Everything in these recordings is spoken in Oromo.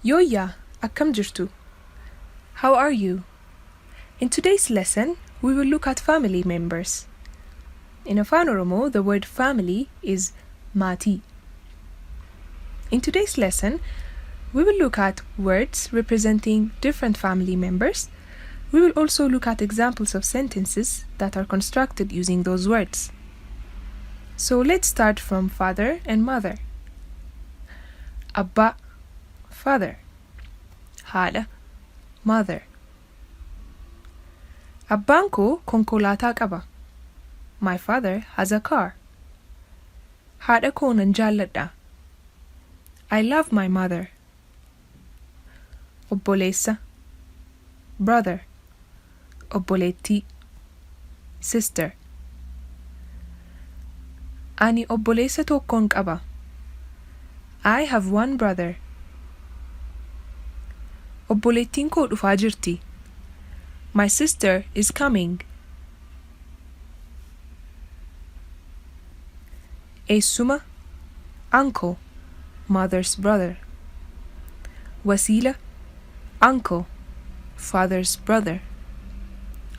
Yoya, akkam jirtu? How are you? In today's lesson, we will look at family members. In Afaan Oromoo, the word family is maatii. In today's lesson, we will look at words representing different family members. We will also look at examples of sentences that are constructed using those words. So let's start from father and mother. Abba, father. Haadha, mother. Abbaan koo konkolaataa qaba. My father has a car. Haadha koo nan jaalladha. I love my mother. Obboleessa, brother. Obboleettii, sister. Ani obboleessa tokkon qaba. I have one brother. Obboleettiin koo dhufaa jirti. My sister is coming. Eessuma, uncle, mother's brother. Wasiila, uncle, father's brother.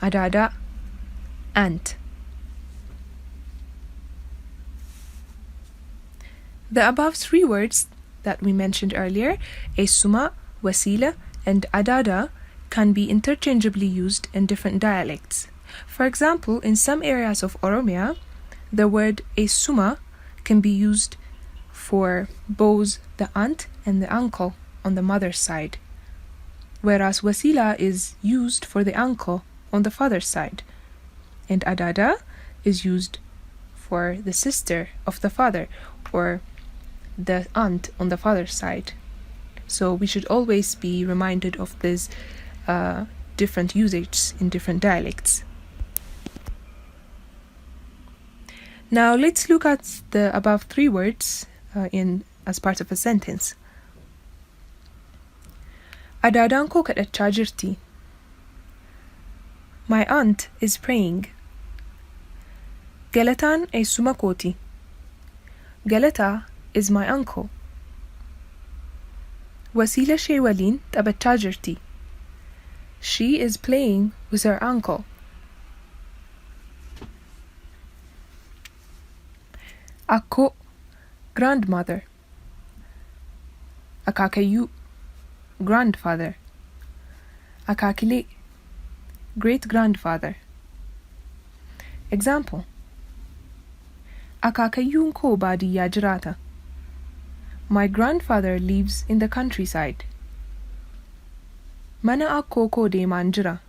Adaada, aunt. The above three words that we mentioned earlier, eessuma, wasiila, and adaada, can be interchangeably used in different dialects. For example, in some areas of Oromiyaa, the word eessuma can be used for both the aunt and the uncle on the mother's side, whereas wasiila is used for the uncle on the father's side, and adaada is used for the sister of the father or the aunt on the father's side. So we should always be reminded of these different usages in different dialects. Now let's look at the above three words as part of a sentence. Adaadaan koo kadhachaa jirti. My aunt is praying. Galataan eessuma kooti. Galataa is my uncle. Wasiila ishee waliin taphachaa jirti. She is playing with her uncle. Akkoo, grandmother. Akaakayyuu, grandfather. Akaakilee, great-grandfather. Example. Akaakayyuun koo baadiyyaa jiraata. My grandfather lives in the countryside. Mana akkoo koo deemaan jira.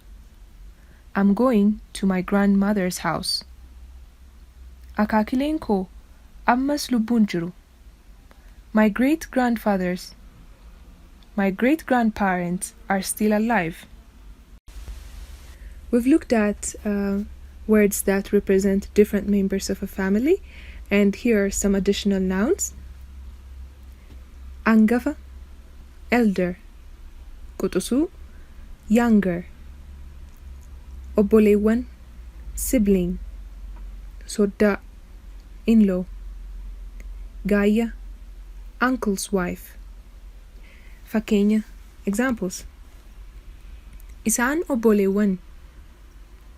I'm going to my grandmother's house. Akaakileen koo ammas lubbuun jiru. My great-grandparents are still alive. We've looked at words that represent different members of a family, and here are some additional nouns. Angafa, elder. Quxisuu, younger. Obboleewwan, sibling. Soddaa, in-law. Gaayya, uncle's wife. Fakkeenya, examples. Isaan obboleewwan.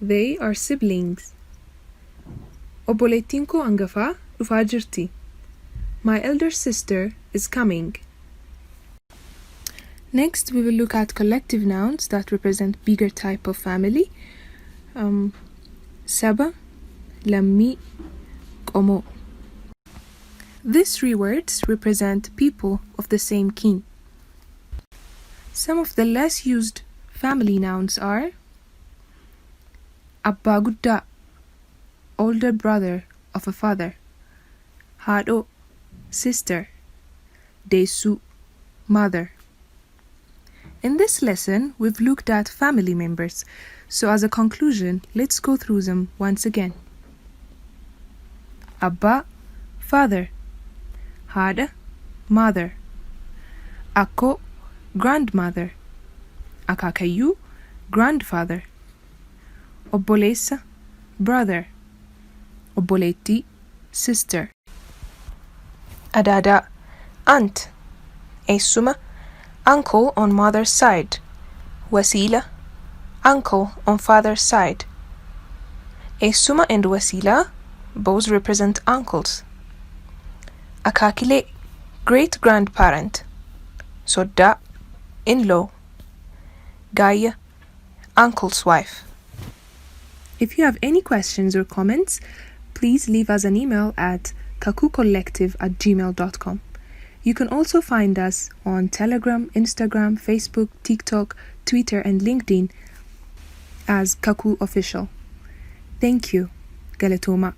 They are siblings. Obboleettiin koo angafaa dhufaa jirti. My elder sister is coming. Next, we will look at collective nouns that represent bigger type of family. Saba, lammii, qomoo. These three words represent people of the same kin. Some of the less used family nouns are Abbaa guddaa, older brother of a father. Haadhoo, sister. Deessuu, mother. In this lesson, we've looked at family members, so as a conclusion, let's go through them once again. Abbaa, father. Haadha, mother. Akkoo, grandmother. Akaakayyuu, grandfather. Obboleessa, brother. Obboleettii, sister. Adaada, aunt. Eessuma, uncle on mother's side. Wasila, uncle on father's side. Eessuma and Wasila both represent uncles. Akaakile, great-grandparent. Sodda, in-law. Gaaya, uncle's wife. If you have any questions or comments, please leave us an email at kakuucollective@gmail.com. You can also find us on Telegram, Instagram, Facebook, TikTok, Twitter, and LinkedIn as Kakuu Official. Thank you. Galatoma.